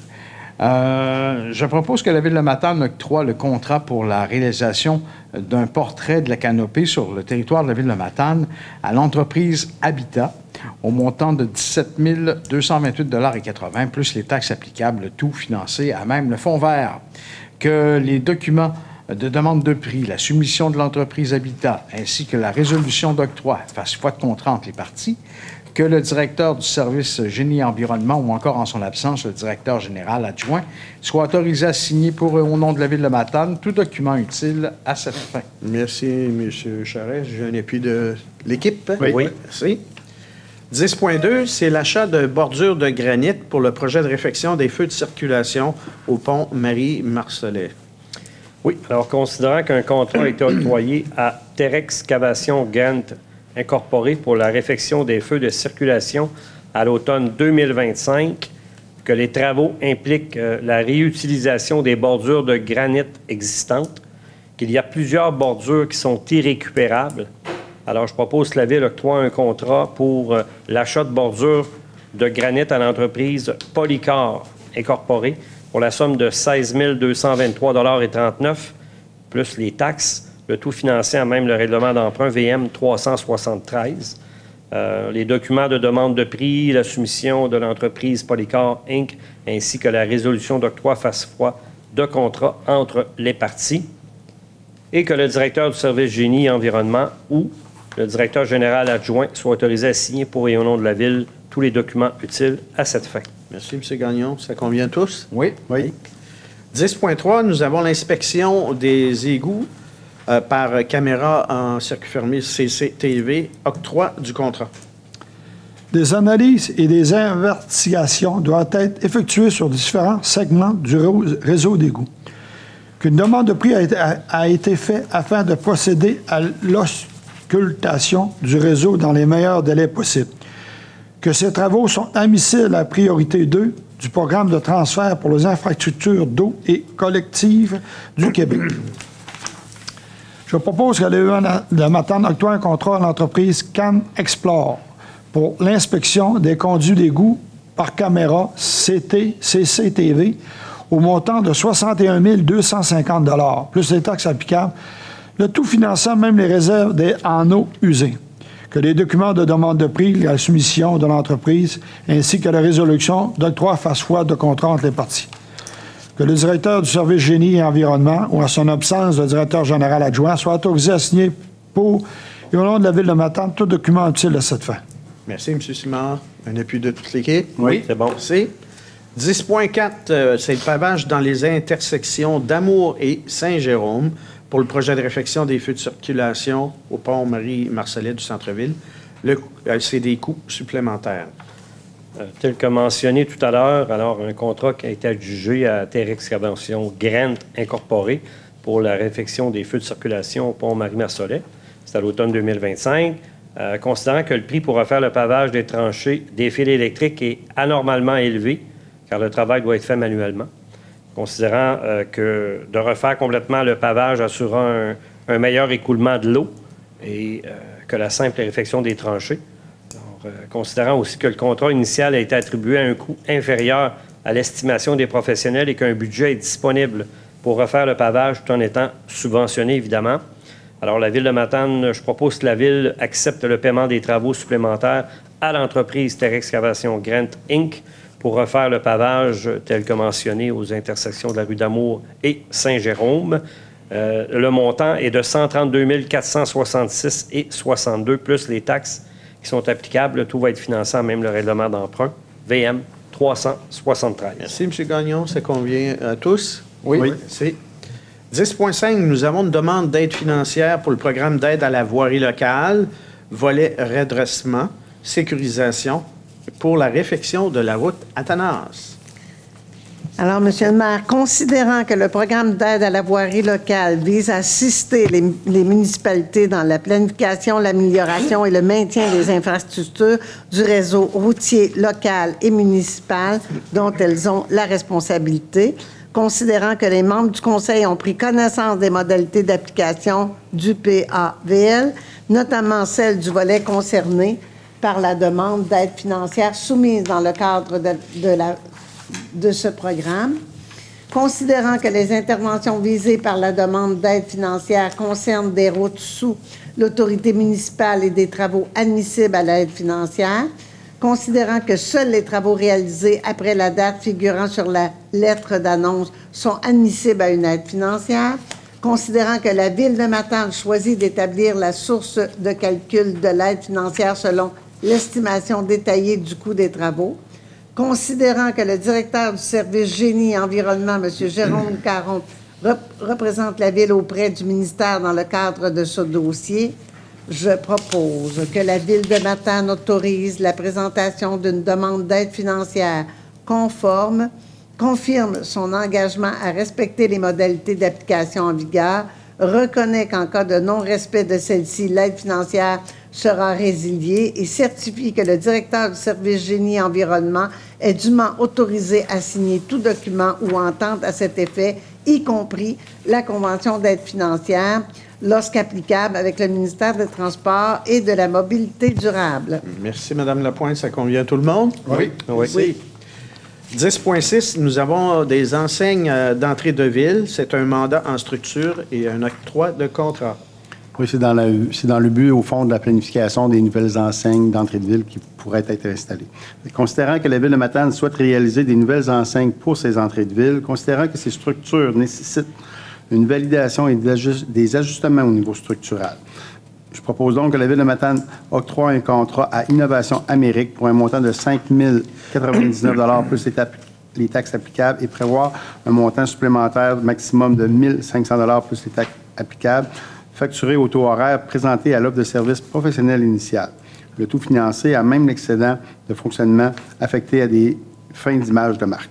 Speaker 4: je propose que la Ville de Matane octroie le contrat pour la réalisation d'un portrait de la canopée sur le territoire de la Ville de Matane à l'entreprise Habitat au montant de 17 228,80 $ plus les taxes applicables, le tout financé à même le fonds vert. Que les documents de demande de prix, la soumission de l'entreprise Habitat ainsi que la résolution d'octroi fassent foi de contrat entre les parties. Que le directeur du service Génie et Environnement ou encore, en son absence, le directeur général adjoint soit autorisé à signer pour et au nom de la Ville de Matane tout document utile à cette fin.
Speaker 1: Merci, M. Charest. J'ai un appui de l'équipe.
Speaker 6: Oui.
Speaker 1: Merci. 10.2, c'est l'achat de bordures de granit pour le projet de réfection des feux de circulation au pont Marie-Marcelet.
Speaker 6: Oui. Alors, considérant qu'un contrat a été octroyé à Terexcavation Grant Incorporé pour la réfection des feux de circulation à l'automne 2025, que les travaux impliquent la réutilisation des bordures de granit existantes, qu'il y a plusieurs bordures qui sont irrécupérables. Alors, je propose que la Ville octroie un contrat pour l'achat de bordures de granit à l'entreprise Polycar Incorporée pour la somme de 16 223,39 $ plus les taxes, le tout financé à même le règlement d'emprunt VM 373. Les documents de demande de prix, la soumission de l'entreprise Polycar Inc., ainsi que la résolution d'octroi fassent foi de contrat entre les parties. Et que le directeur du service Génie et Environnement ou le directeur général adjoint soit autorisé à signer pour et au nom de la Ville tous les documents utiles à cette fin.
Speaker 1: Merci, M. Gagnon. Ça convient à tous?
Speaker 4: Oui.
Speaker 1: 10.3, nous avons l'inspection des égouts par caméra en circuit fermé CCTV, octroi du contrat.
Speaker 2: Des analyses et des investigations doivent être effectuées sur différents segments du réseau d'égouts. Qu'une demande de prix a été faite afin de procéder à l'auscultation du réseau dans les meilleurs délais possibles. Que ces travaux sont admissibles à la priorité 2 du programme de transfert pour les infrastructures d'eau et collectives du Québec. Je propose que la Ville de Matane octroie un contrat à l'entreprise Can Explore pour l'inspection des conduits d'égout par caméra CCTV au montant de 61 250 $ plus les taxes applicables, le tout finançant même les réserves en eau usée. Que les documents de demande de prix, la soumission de l'entreprise ainsi que la résolution d'octroi fassent foi de contrat entre les parties. Que le directeur du service Génie et Environnement ou, en son absence, le directeur général adjoint soit autorisé à signer pour et au nom de la Ville de Matane tout document utile à cette fin.
Speaker 1: Merci, M. Simard. Un appui de toute l'équipe?
Speaker 6: Oui, c'est bon.
Speaker 1: Merci. 10.4, c'est le pavage dans les intersections d'Amour et Saint-Jérôme pour le projet de réfection des feux de circulation au pont Marie-Marcelet du centre-ville. C'est des coûts supplémentaires.
Speaker 6: Tel que mentionné tout à l'heure, alors un contrat qui a été adjugé à Terexcavation Grant Incorporé pour la réfection des feux de circulation au pont Marie-Marcelet. C'est à l'automne 2025. Considérant que le prix pour refaire le pavage des tranchées des fils électriques est anormalement élevé, car le travail doit être fait manuellement. Considérant que de refaire complètement le pavage assurera un meilleur écoulement de l'eau et que la simple réfection des tranchées. Alors, considérant aussi que le contrat initial a été attribué à un coût inférieur à l'estimation des professionnels et qu'un budget est disponible pour refaire le pavage tout en étant subventionné, évidemment. Alors, la Ville de Matane, je propose que la Ville accepte le paiement des travaux supplémentaires à l'entreprise Terexcavation Grant Inc. pour refaire le pavage tel que mentionné aux intersections de la rue d'Amour et Saint-Jérôme. Le montant est de 132 466 et 62, plus les taxes qui sont applicables. Le tout va être financé en même le règlement d'emprunt, VM 373.
Speaker 1: Merci, M. Gagnon. Ça convient à tous?
Speaker 4: Oui.
Speaker 1: Merci. 10.5, nous avons une demande d'aide financière pour le programme d'aide à la voirie locale, volet redressement, sécurisation, pour la réfection de la route Athanas.
Speaker 5: Alors, Monsieur le maire, considérant que le programme d'aide à la voirie locale vise à assister les municipalités dans la planification, l'amélioration et le maintien des infrastructures du réseau routier local et municipal dont elles ont la responsabilité, considérant que les membres du Conseil ont pris connaissance des modalités d'application du PAVL, notamment celle du volet concerné par la demande d'aide financière soumise dans le cadre de ce programme, considérant que les interventions visées par la demande d'aide financière concernent des routes sous l'autorité municipale et des travaux admissibles à l'aide financière, considérant que seuls les travaux réalisés après la date figurant sur la lettre d'annonce sont admissibles à une aide financière, considérant que la Ville de Matane choisit d'établir la source de calcul de l'aide financière selon l'estimation détaillée du coût des travaux, considérant que le directeur du service Génie et Environnement, M. Jérôme Caron, représente la Ville auprès du ministère dans le cadre de ce dossier, je propose que la Ville de Matane autorise la présentation d'une demande d'aide financière conforme, confirme son engagement à respecter les modalités d'application en vigueur, reconnaît qu'en cas de non-respect de celle-ci, l'aide financière sera résiliée et certifie que le directeur du service Génie Environnement est dûment autorisé à signer tout document ou entente à cet effet, y compris la convention d'aide financière, lorsqu'applicable avec le ministère des Transports et de la Mobilité durable.
Speaker 1: Merci, Mme Lapointe. Ça convient à tout le monde?
Speaker 4: Oui.
Speaker 1: Oui. 10.6, nous avons des enseignes d'entrée de ville. C'est un mandat en structure et un octroi de contrat.
Speaker 3: Oui, c'est dans le but, au fond, de la planification des nouvelles enseignes d'entrée de ville qui pourraient être installées. Considérant que la Ville de Matane souhaite réaliser des nouvelles enseignes pour ces entrées de ville, considérant que ces structures nécessitent une validation et des ajustements au niveau structural, je propose donc que la Ville de Matane octroie un contrat à Innovation Amérique pour un montant de 5 099 plus les taxes applicables et prévoir un montant supplémentaire maximum de 1 500 plus les taxes applicables, facturé au taux horaire présenté à l'offre de service professionnel initial. Le tout financé à même l'excédent de fonctionnement affecté à des fins d'image de marque.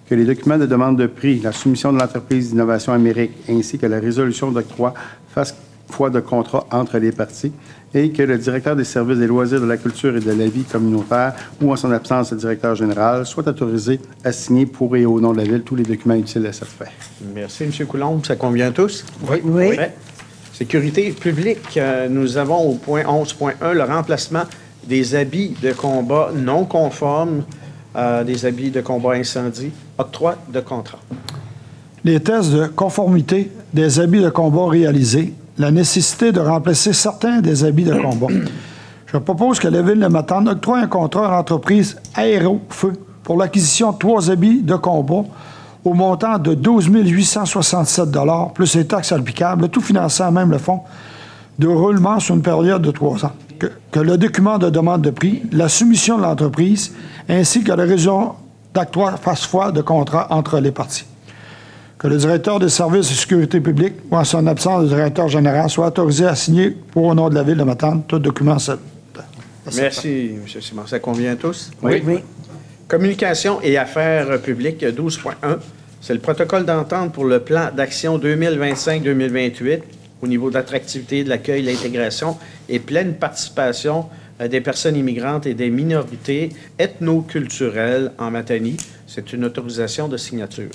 Speaker 3: Que les documents de demande de prix, la soumission de l'entreprise d'Innovation Amérique ainsi que la résolution d'octroi fassent foi de contrat entre les parties et que le directeur des services des loisirs, de la culture et de la vie communautaire ou en son absence le directeur général soit autorisé à signer pour et au nom de la Ville tous les documents utiles à cette fin.
Speaker 1: Merci, M. Coulombe. Ça convient à tous?
Speaker 5: Oui.
Speaker 1: Sécurité publique, nous avons au point 11.1 le remplacement des habits de combat non conformes, des habits de combat incendie, octroi de contrat.
Speaker 2: Les tests de conformité des habits de combat réalisés, la nécessité de remplacer certains des habits de combat. Je propose que la Ville de Matane octroie un contrat à l'entreprise Aéro-Feu pour l'acquisition de 3 habits de combat au montant de 12 867 $ plus les taxes applicables, tout financé à même le fonds de roulement sur une période de 3 ans. Que le document de demande de prix, la soumission de l'entreprise, ainsi que la raison d'octroi fassent foi de contrat entre les parties. Que le directeur des services de sécurité publique ou en son absence, le directeur général soit autorisé à signer pour au nom de la Ville de Matane tout document.
Speaker 1: Merci, M. Simon. Ça convient à tous?
Speaker 5: Oui.
Speaker 1: Communication et affaires publiques, 12.1. C'est le protocole d'entente pour le plan d'action 2025-2028 au niveau de l'attractivité, de l'accueil, l'intégration et pleine participation des personnes immigrantes et des minorités ethnoculturelles en Matanie. C'est une autorisation de signature.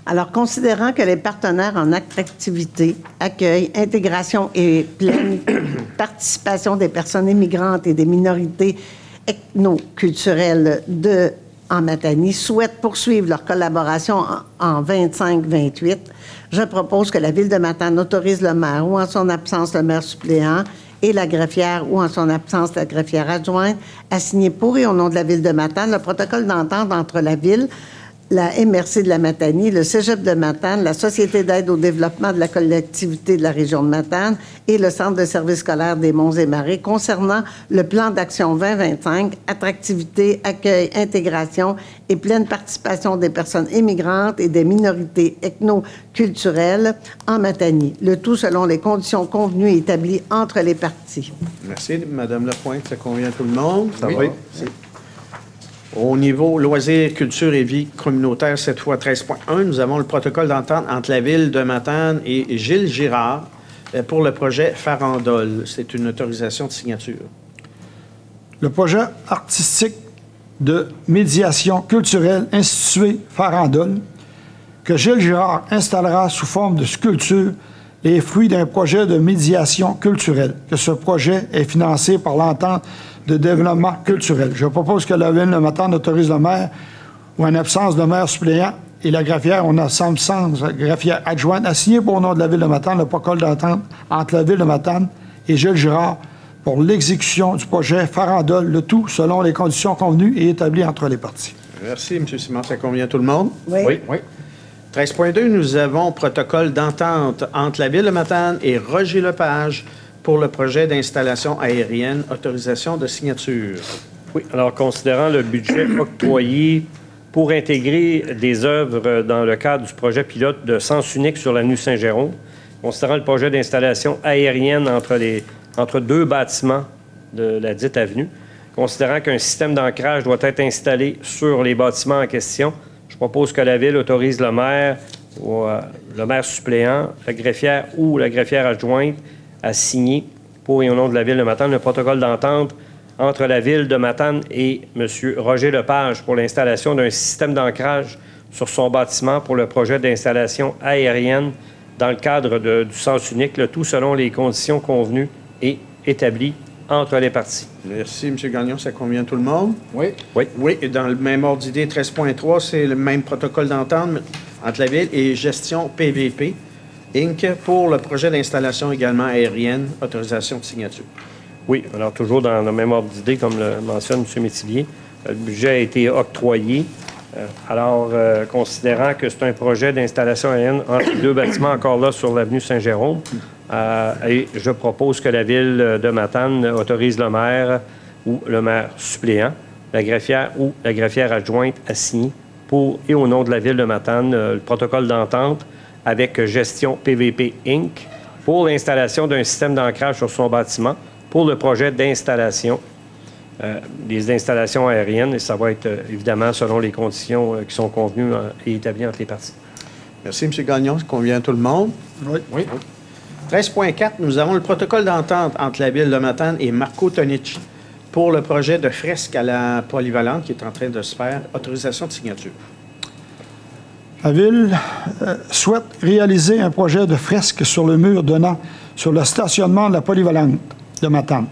Speaker 5: Alors, considérant que les partenaires en attractivité, accueil, intégration et pleine participation des personnes immigrantes et des minorités ethnoculturelles en Matanie souhaitent poursuivre leur collaboration en 25-28, je propose que la Ville de Matane autorise le maire ou en son absence le maire suppléant et la greffière ou en son absence la greffière adjointe à signer pour et au nom de la Ville de Matane le protocole d'entente entre la Ville, la MRC de la Matanie, le Cégep de Matane, la Société d'aide au développement de la collectivité de la région de Matane et le Centre de services scolaires des Monts et Marais concernant le plan d'action 2025, attractivité, accueil, intégration et pleine participation des personnes immigrantes et des minorités ethno-culturelles en Matanie. Le tout selon les conditions convenues et établies entre les parties.
Speaker 1: Merci, Mme Lapointe. Ça convient à tout le monde?
Speaker 3: Ça va.
Speaker 1: Au niveau loisirs, culture et vie communautaire, cette fois 13.1, nous avons le protocole d'entente entre la Ville de Matane et Gilles Girard pour le projet Farandole. C'est une autorisation de signature.
Speaker 2: Le projet artistique de médiation culturelle institué Farandole, que Gilles Girard installera sous forme de sculpture, les fruits d'un projet de médiation culturelle, que ce projet est financé par l'entente de développement culturel. Je propose que la Ville de Matane autorise le maire ou en absence de maire suppléant et la greffière ou en absence de greffière adjointe à signer pour le nom de la Ville de Matane le protocole d'entente entre la Ville de Matane et Gilles Girard pour l'exécution du projet Farandole, le tout selon les conditions convenues et établies entre les parties.
Speaker 1: Merci, M. Simard. Ça convient à tout le monde?
Speaker 5: Oui.
Speaker 1: 13.2, nous avons protocole d'entente entre la Ville de Matane et Roger Lepage pour le projet d'installation aérienne, autorisation de signature.
Speaker 6: Oui, alors considérant le budget octroyé pour intégrer des œuvres dans le cadre du projet pilote de sens unique sur l'avenue Saint-Jérôme, considérant le projet d'installation aérienne entre deux bâtiments de la dite avenue, considérant qu'un système d'ancrage doit être installé sur les bâtiments en question, je propose que la Ville autorise le maire ou le maire suppléant, la greffière ou la greffière adjointe à signer pour et au nom de la Ville de Matane le protocole d'entente entre la Ville de Matane et M. Roger Lepage pour l'installation d'un système d'ancrage sur son bâtiment pour le projet d'installation aérienne dans le cadre du sens unique, le tout selon les conditions convenues et établies entre les parties.
Speaker 1: Merci, M. Gagnon. Ça convient à tout le monde?
Speaker 4: Oui.
Speaker 1: Oui, et dans le même ordre d'idée, 13.3, c'est le même protocole d'entente entre la Ville et Gestion PVP, Inc. pour le projet d'installation également aérienne, autorisation de signature.
Speaker 6: Oui, alors toujours dans le même ordre d'idée, comme le mentionne M. Métivier, le budget a été octroyé. Considérant que c'est un projet d'installation aérienne entre deux bâtiments, encore là, sur l'avenue Saint-Jérôme, et je propose que la Ville de Matane autorise le maire ou le maire suppléant, la greffière ou la greffière adjointe à signer pour et au nom de la Ville de Matane le protocole d'entente avec Gestion PVP Inc. pour l'installation d'un système d'ancrage sur son bâtiment pour le projet d'installation des installations aériennes, et ça va être évidemment selon les conditions qui sont convenues et établies entre les parties.
Speaker 1: Merci, M. Gagnon. Ça convient à tout le monde?
Speaker 2: Oui.
Speaker 1: 13.4, nous avons le protocole d'entente entre la Ville de Matane et Marco Tonic pour le projet de fresque à la polyvalente qui est en train de se faire. Autorisation de signature.
Speaker 2: La Ville souhaite réaliser un projet de fresque sur le mur donnant sur le stationnement de la polyvalente de Matane.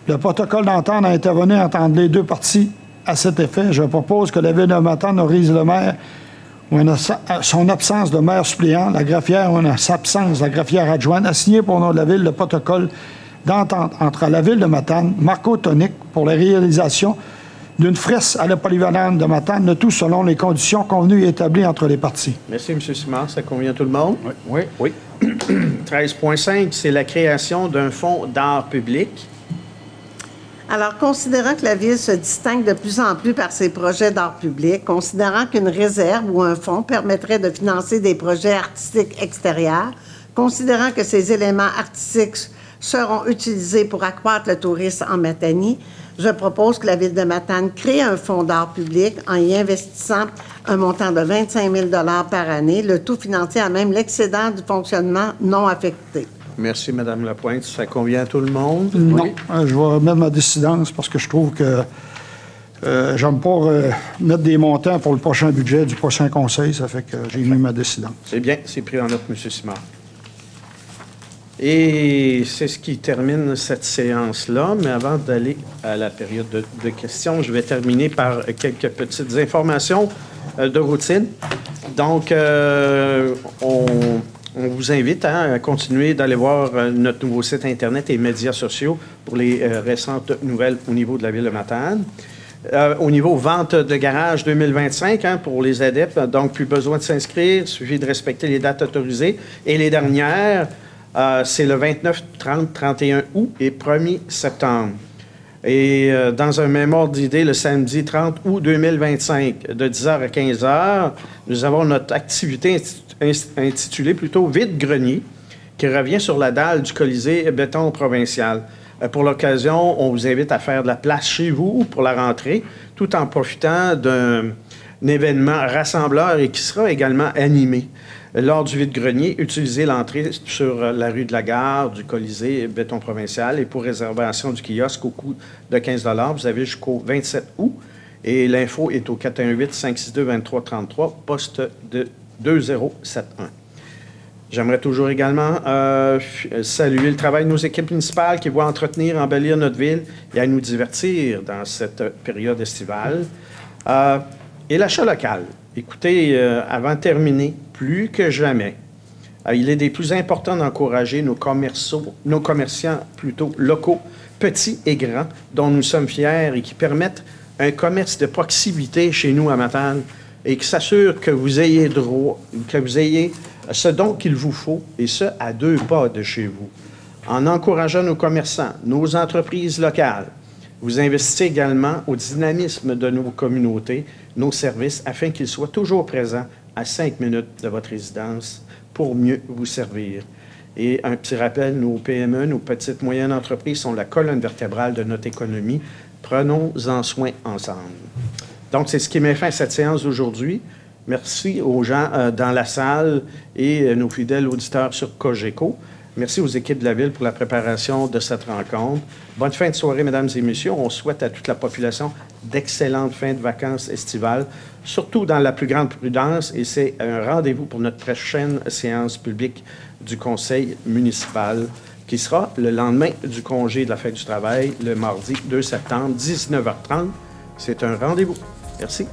Speaker 2: Le protocole d'entente a intervenu entre les deux parties à cet effet. Je propose que la Ville de Matane autorise le maire ou en son absence de maire suppléant, la greffière ou en absence de la greffière adjointe à signer pour le nom de la Ville le protocole d'entente entre la Ville de Matane, Marco Tonic, pour la réalisation d'une fresque à la polyvalente de Matane, le tout selon les conditions convenues et établies entre les parties.
Speaker 1: Merci, M. Simard. Ça convient à tout le monde?
Speaker 4: Oui.
Speaker 1: 13.5, c'est la création d'un fonds d'art public.
Speaker 5: Alors, considérant que la Ville se distingue de plus en plus par ses projets d'art public, considérant qu'une réserve ou un fonds permettrait de financer des projets artistiques extérieurs, considérant que ces éléments artistiques seront utilisés pour accroître le tourisme en Matanie, je propose que la Ville de Matane crée un fonds d'art public en y investissant un montant de 25 000 par année, le tout financé à même l'excédent du fonctionnement non affecté.
Speaker 1: Merci, Mme Lapointe. Ça convient à tout le monde?
Speaker 2: Non, je vais remettre ma décidence parce que je trouve que j'aime pas mettre des montants pour le prochain budget du prochain conseil. Ça fait que j'ai mis ma décidence.
Speaker 1: C'est bien, c'est pris en note, M. Simard. Et c'est ce qui termine cette séance-là. Mais avant d'aller à la période de questions, je vais terminer par quelques petites informations de routine. Donc, on vous invite à continuer d'aller voir notre nouveau site Internet et médias sociaux pour les récentes nouvelles au niveau de la Ville de Matane. Au niveau vente de garage 2025 pour les adeptes, donc plus besoin de s'inscrire, il suffit de respecter les dates autorisées. Et les dernières, c'est le 29, 30, 31 août et 1er septembre. Et dans un même ordre d'idée, le samedi 30 août 2025, de 10h à 15h, nous avons notre activité intitulée plutôt Vide-grenier, qui revient sur la dalle du Colisée béton provincial. Pour l'occasion, on vous invite à faire de la place chez vous pour la rentrée, tout en profitant d'un événement rassembleur et qui sera également animé. Lors du vide-grenier, utilisez l'entrée sur la rue de la Gare du Colisée béton provincial et pour réservation du kiosque au coût de 15 $, vous avez jusqu'au 27 août. Et l'info est au 418-562-2333, poste de 2071. J'aimerais toujours également saluer le travail de nos équipes municipales qui voient entretenir, embellir notre ville et à nous divertir dans cette période estivale. Et l'achat local. Écoutez, avant de terminer, plus que jamais, il est des plus importants d'encourager nos commerçants plutôt locaux, petits et grands, dont nous sommes fiers et qui permettent un commerce de proximité chez nous à Matane et qui s'assure que vous ayez droit, que vous ayez ce dont qu'il vous faut, et ce, à 2 pas de chez vous. En encourageant nos commerçants, nos entreprises locales, vous investissez également au dynamisme de nos communautés, nos services, afin qu'ils soient toujours présents à 5 minutes de votre résidence pour mieux vous servir. Et un petit rappel, nos PME, nos petites moyennes entreprises sont la colonne vertébrale de notre économie. Prenons-en soin ensemble. Donc, c'est ce qui met fin à cette séance d'aujourd'hui. Merci aux gens dans la salle et nos fidèles auditeurs sur Cogeco. Merci aux équipes de la Ville pour la préparation de cette rencontre. Bonne fin de soirée, mesdames et messieurs. On souhaite à toute la population d'excellentes fins de vacances estivales, surtout dans la plus grande prudence. Et c'est un rendez-vous pour notre prochaine séance publique du Conseil municipal, qui sera le lendemain du congé de la Fête du travail, le mardi 2 septembre, 19h30. C'est un rendez-vous. Merci.